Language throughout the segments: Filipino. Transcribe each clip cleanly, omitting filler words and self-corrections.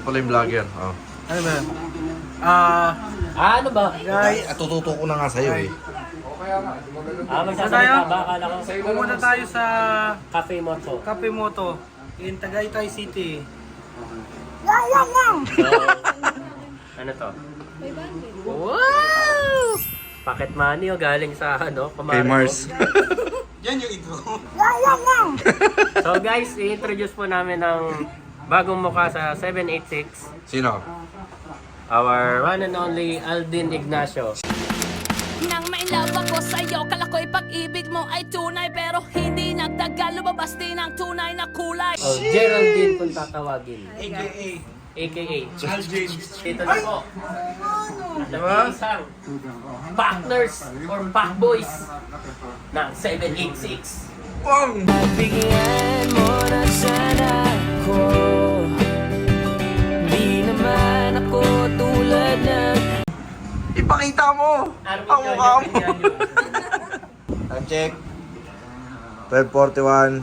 Siya pala yung vlogger. Oh. Ano ba? Ano ba? Ay, atututo ko na nga sa'yo eh. Magsasalita ba? Akala ko Pumunta tayo sa Cafe Moto. Cafe Moto in Tagaytay City. Ano to? Wow! Pocket money o galing sa ano? Kay Mars. Yan yung intro. So guys, i-introduce po namin ang bagong mukha sa 786. Sino? Our one and only Aldin Ignacio. Nang ma-inlove ako sa'yo, kala ko'y pag-ibig mo ay tunay. Pero hindi nagtagal, lumabas din ang tunay na kulay. O Geraldine kung tatawagin. AKA AKA Charles James. Dito na po. Diba? Isang partners or packboys ng 786. Pong! Bigyan mo na sana ako. Di naman ako tulad ng Ipakita mo! Ang mukha mo! Time check. 12:41.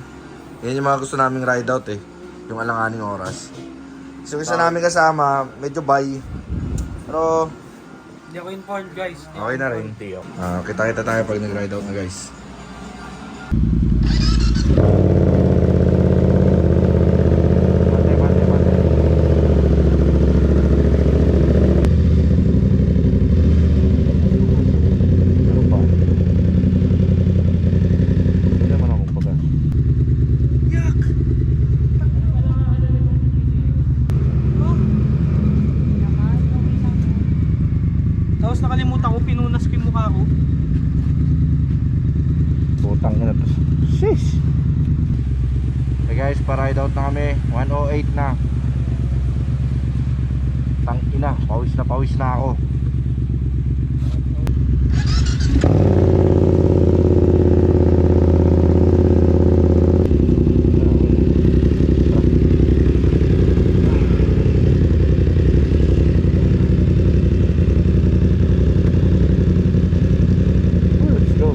Yan yung mga gusto naming ride out eh. Yung alanganing oras. So isa namin kasama, medyo bye. Pero Hindi ako informed guys. okay na rin. Kita-kita tayo pag nag-ride out na guys. Tapos nakalimutan ko, pinunas ko yung mukha ko. Putang ina to. Sheesh. Hey guys, pa-ride out na kami. 1:08 na. Tang ina, pawis na ako. Let's go.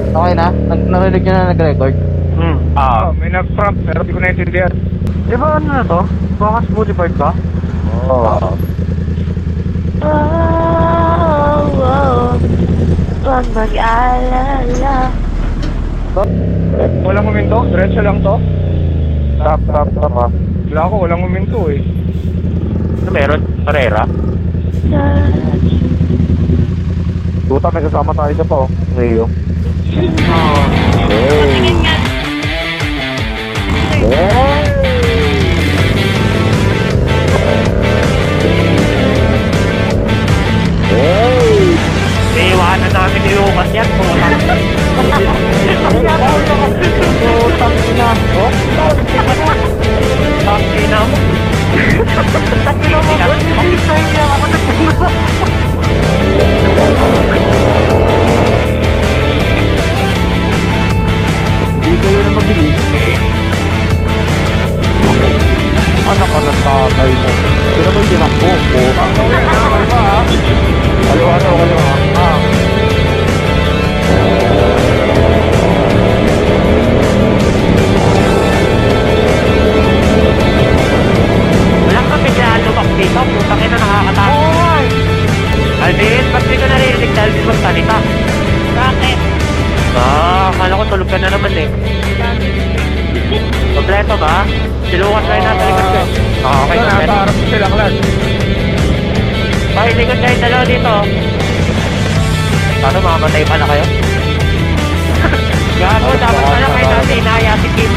Okay na? Narinig nyo na nag-record? May nag-prompt pero di ko naintindihan. Di ba ano na to? Bakas Boulevard ba? Oo. Huwag mag-alala. Walang huminto? Diretso lang to? Stop ha. Wala ako, walang huminto eh. Ano meron? Parera? Tuta, may kasama tayo sa pa oh. Rio. Tingin nga. Iiwanan namin ni Lucas yan. Tangina mo. Hindi kayo na mabilis. Anak ka ng tatay mo. Sino ba yung tinakbo ko? Kaliwa. Walang ka biglaan lumak dito. Putang ina, nakakatakot. Aldin, ba't di ka naririnig dahil di magsalita? Bakit? Akala ko tulog ka na naman eh. Kompleto ba? Si Lucas kayo nasa likod ko. Okay, kompleto. Nasa harap sila, Klan. Bakit likod kayong dalawa dito. Paano, makamatay pala kayo? Gago, dapat pala kayo natin inaya si Kim.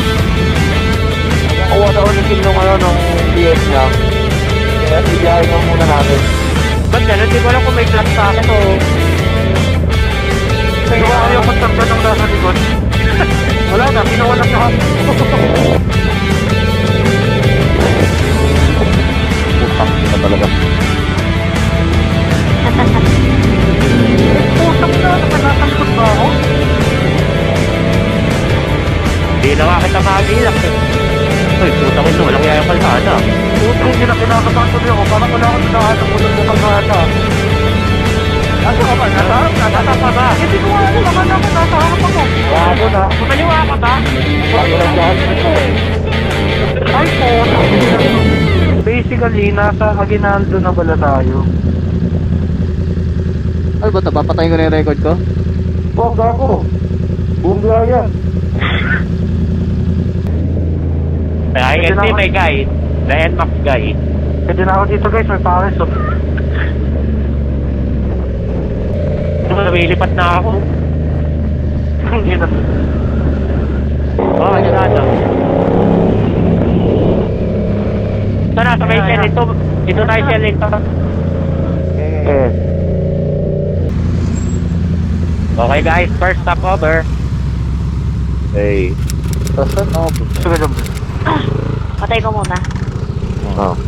Kuha na ulitin nung nung BS niya. Kaya ibiyahin mo muna natin. Ba't gano'n? Di ko alam kung may flash sa akin o... Pero ayaw ko tagda ng nasa likod. Wala na, pinawalan na ako. Putang na talaga. Putang na, nakalakalakot ba ako? Hindi na nga kita makagilak eh. Uy, putang ito, walang yayang kalsada. Putang ina, kinakabahan ko niyo ako. Parang wala akong sinahan ng ulan mo kalsada. Nasa ka ba? Nasa harap ka? Nasa pa ba? Hindi ko alam naman ako. Nasa harap ako. Gago na. Kumaliwa ka ba? Ay po. Basically, nasa Aguinaldo na pala tayo. Ano ba ito? Papatayin ko na yung record ko? Huwag ako. Bumla yan. I can see my guy. The NMAX guy. Pwede na ako dito guys. May pares oh. Lumilipat na ako. Hindi na. Oh, yun na ito. Ito na, sa may shell ito. Dito tayo shell ito. Okay guys, first stop over. Hey. Sige lang. Patay ko muna. Oh.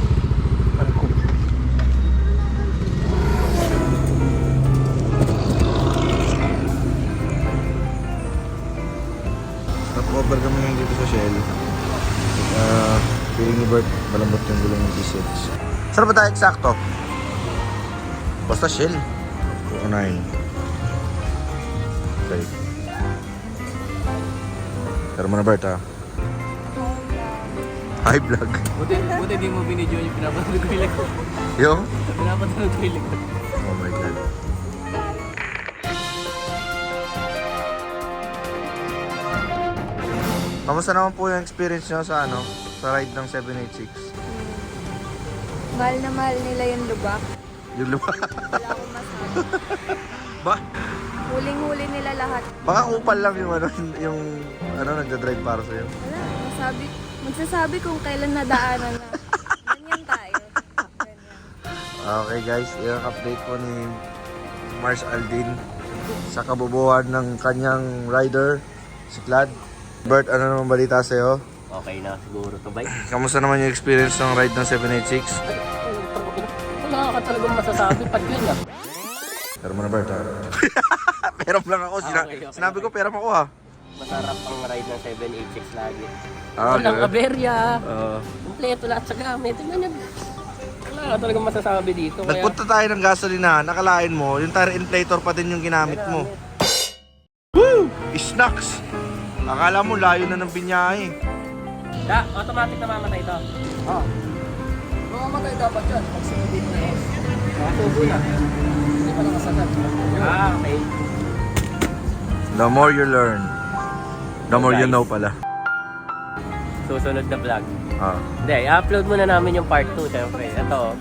Stop-over kami ngayon dito sa Shell. Feeling ni Bert, malambot yung gulong ng D6. Saan ba tayo eksakto? Basta Shell. Unahin. Okay. Pero mo na Bert ha? Hi vlog. Buti di mo binidyo yung pinapanood ko yung likod. Yung? Pinapanood ko yung likod. Oh my god. Kamusta naman po yung experience nyo sa sa ride ng 786? Mahal na mahal nila yung lubak. Yung lupa. Wala akong masabi. Ba? Huling-huli nila lahat. Baka kupal lang yung nagdadrive para sa'yo. Wala, magsasabi kung kailan nadaanan na. Ganyan tayo. Ganyan. Okay guys, yung update po ni Mars Aldin sa kabubuhan ng kanyang rider, si Clad. Bert, ano naman balita sa'yo? Okay na siguro to, bye. Kamusta naman yung experience ng ride ng 786? Wala ka talagang masasabi pag yun ah. Pero mo na Bert ha? Peram lang ako. Okay. Sinabi ko peram ako ha. Masarap ang ride ng 786 lagi. Walang aberya. Oo. Kompleto lahat sa gamit. Tingnan nyo. Wala ka talagang masasabi dito. Kaya Nagpunta tayo ng gasolina, nakalain mo, yung tire inflator pa din yung ginamit mo. Woo! Snacks! Akala mo layo na ng binyahe. automatic na mamatay ito. Mamamatay dapat yan. Pag sinubin na eh. Matubo na. Hindi pa nakasanag. Okay. The more you learn, the more you know pala. Susunod na vlog. Ah. Hindi, i-upload muna namin yung part 2, syempre. Ito,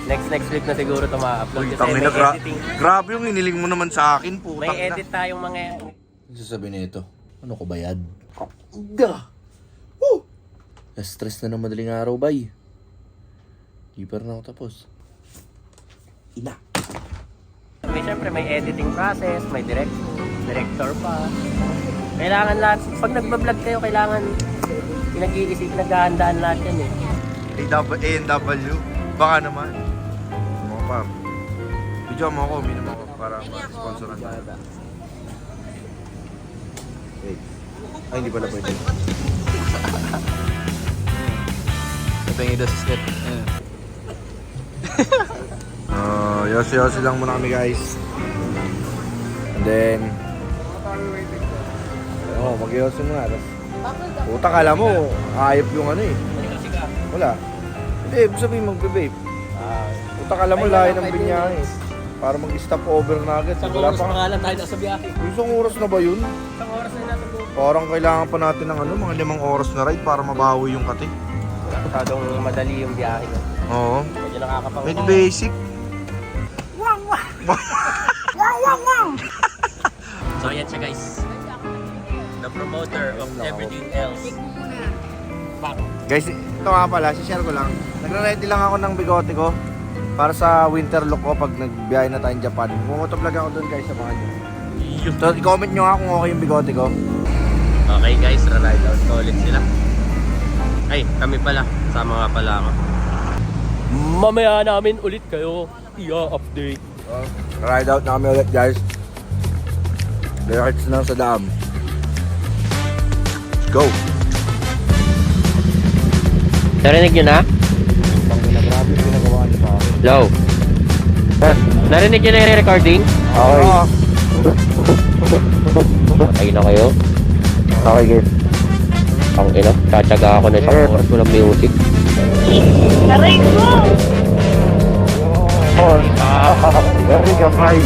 next week na siguro ito ma-upload. Uy, Kasi tangina, may editing. grabe yung iniling mo naman sa akin, putang May ina. edit tayong mga... Ano sasabihin nito? Ano ko bayad? Gah! Stress na ng madaling araw, bay. Di pa rin ako tapos. Ina. Syempre, may editing process, may director pa. Kailangan lahat, pag nagbablog kayo, kailangan pinag-iisip, naghahandaan lahat yan eh. A&W? Baka naman. Mga pam. Video mo ako, minum ako para ma-sponsoran tayo. Wait. Ay, hindi pala pwede. Napengi daw sa step. Yosi lang muna kami guys. And then mag-yosi muna. Puta, kala mo ayop yung wala. Hindi, ibig sabihin magbe-vape. Puta, kala mo layo ng binyahe para mag-stop over na agad. Wala pa nga. Pangalan tayo sa biyahe. Isang oras na ba yun? Isang oras na nasa buko. Parang kailangan pa natin ng mga 5 oras na ride para mabawi yung kati. Masyadong madali yung biyahe. No? Oo. Medyo nakakapang... Medyo basic. So yan siya guys. The promoter of everything else. Guys, ito nga pala, share ko lang. Nagre-ready lang ako ng bigote ko para sa winter look ko pag nagbiyahe na tayong Japan. Mumutoblog ako doon guys sa mga nyo. So, i-comment nyo nga kung okay yung bigote ko. Okay guys, ride out ko ulit sila. Ay, kami pala. Sama nga pala ako. Mamaya namin ulit kayo. I-update. Ride out na kami ulit guys. Diretso lang sa dam. Let's go! Narinig nyo na? Grabe yung ginagawa niyo pa. Low. Narinig nyo na yung recording? Okay. Patay na kayo. Okay guys. Ang ina, tsatsaga ako na isang oras walang music. Aray ko! Very kapay.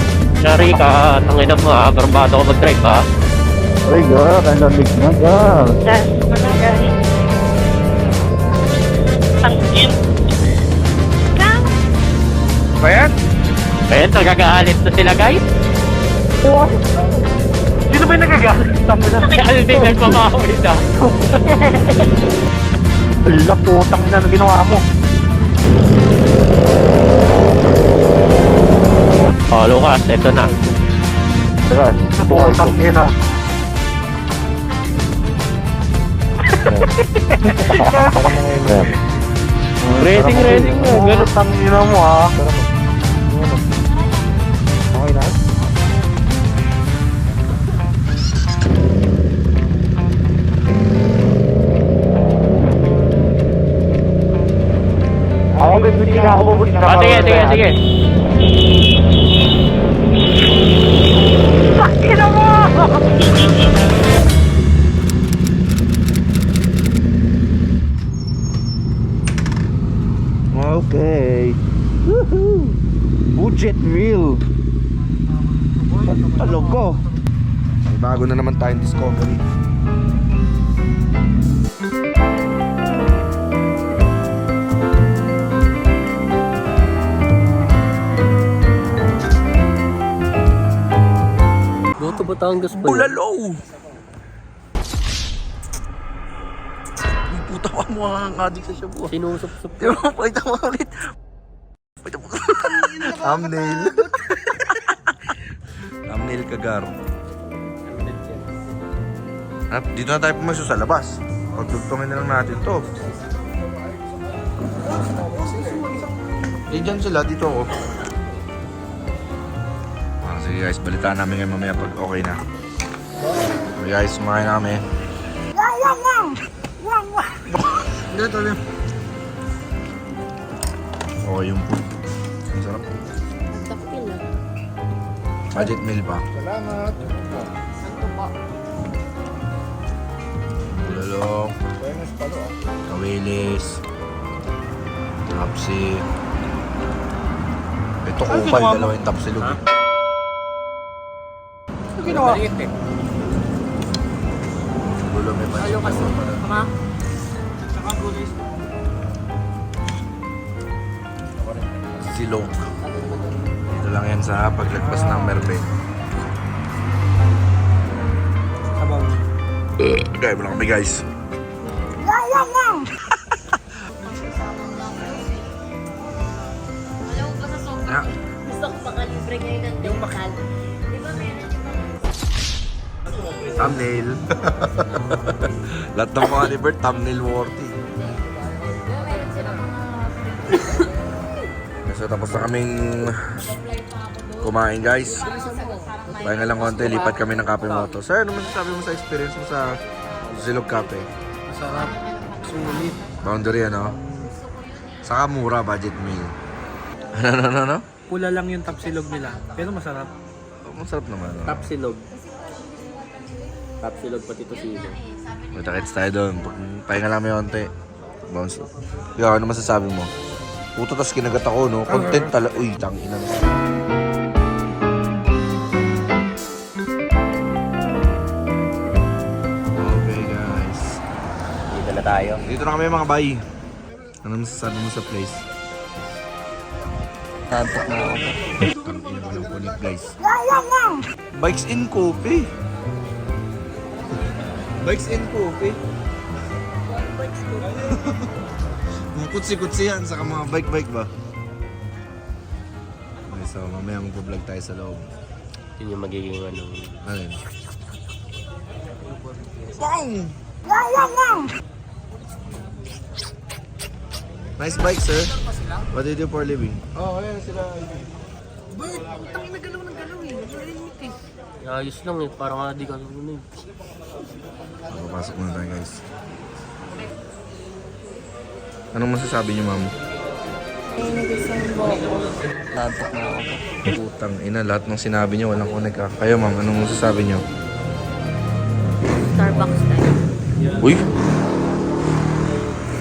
Sorry ka, tangina mo ha, barbado ko mag-drive ha. Ay God, ang lamig na God. Das, managay. Tangin. Kang! Ba yan? Ayun, nagagalit na sila guys. Sino ba yung nagagalit? Si Alvin nagmamahuli na. Ala, putang ina na ginawa mo. Oh, Lucas, eto na. Putang ina. Ready na. Ganun. Putang ina mo ha. Okay na? Ako bibili na ako bubuli na. Ah, sige. Ina mo! Okay. Woohoo! Budget meal. Talog ko. May bago na naman tayong discovery. Go to Batangas pa yun. Bulalo! Puta ka mo ang adik sa shabu. Sinusup-sup. Di ba? Pakita mo ulit. Pakita mo. Thumbnail. Thumbnail kagar. At dito na tayo pumasok sa labas. Pagdugtungin na lang natin to. Diyan sila, dito ako. Sige guys, balitaan namin ngayon mamaya pag okay na. Okay guys, kumain namin. Okay yung food. Ang sarap. Budget meal pa. Salamat. Bulalo. Kawilis. Tapsi. Ito kupal, dalawa yung tapsilog. Ginawa. Bulalo may budget. Ama? Silog. Dito lang yan sa paglagpas ng Merben. Sabaw. Kaya mo lang kami guys. Yeah. Gusto ko pakalibre ngayon ng dental. Di ba meron Thumbnail. Lahat ng mga liver, thumbnail worthy. So tapos na kaming kumain guys. Pahinga lang konti, lipat kami ng Cafe Moto. Sir, ano masasabi mo sa experience mo sa Silog Cafe? Masarap. Sulit. Boundary ano? Saka mura, budget meal. Ano? Pula lang yung tapsilog nila, pero masarap. Masarap naman. No? Tapsilog. Tapsilog pati to silo. Magtakits tayo doon. Pahinga lang may konti. Bounce. Ikaw, ano masasabi mo? Puto tas kinagat ako, no? Content tala. Uy, tangina na. Okay, guys. Dito na tayo. Dito na kami mga bay. Ano masasabi mo sa place? Tantok na ako. Walang connect guys. Bikes in Coffee. Bikes in Coffee. Kutsi-kutsi yan sa mga bike-bike ba? Okay, so mamaya mag-vlog tayo sa loob. Yun yung magiging ano. Ano yun? Nice bike, sir. What do you do for a living? Oh, ayan sila. Ayos lang eh, parang nga di ka ano eh. Papasok muna tayo, guys. Anong masasabi niyo, ma'am? Tantok na ako. Putang ina, lahat ng sinabi niyo walang connect ka. Kayo, ma'am, anong masasabi niyo? Starbucks type. Uy!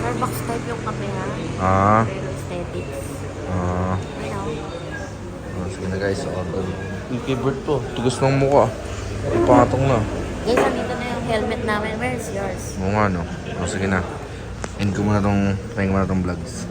Starbucks type yung kape ha. Ah, Pero aesthetics. ah. You know? Oh, sige na guys, order. Yung favorite to. Tugas ng mukha. Ipatong na. Guys, nandito na yung helmet namin. Where's yours? Oo nga, no? O, sige na. End ko muna tong, trying ko muna tong vlogs.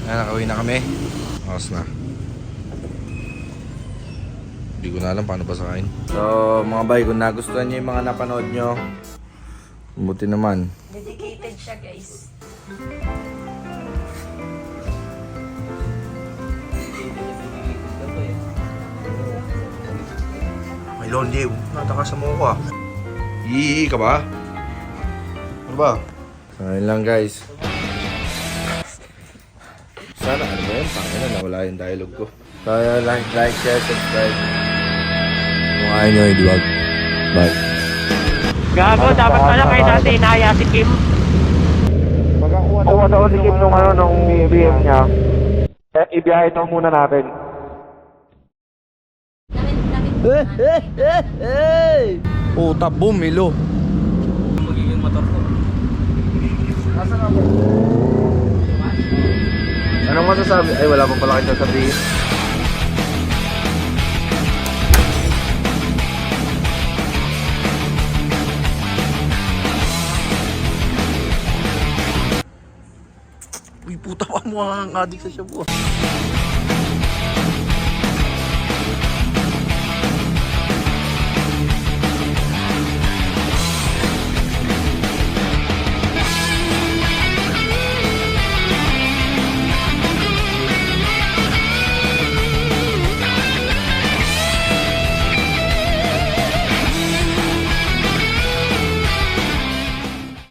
Nakauwi na kami. Oras na. Hindi ko na alam paano pasakain. So mga bay, kung nagustuhan nyo yung mga napanood nyo, buti naman. Dedicated siya guys. May lonely, nataka sa mukha. Hihihi ka ba? Ano ba? So ayun lang guys. Sana ano ba yun? Pangina, nawala yung dialogue ko. Kaya like, share, subscribe. Kung ayaw nyo, idiwag. Bye. Gago, dapat pala kayo natin inaya si Kim. Pagkakuha daw si Kim nung BM niya, ibiyahe daw muna natin. Puta, bumilo. Magiging motor ko. Anong masasabi? Ay, wala pa pala kayo sasabihin. Uy, puta pa mo ang adik sa shabu.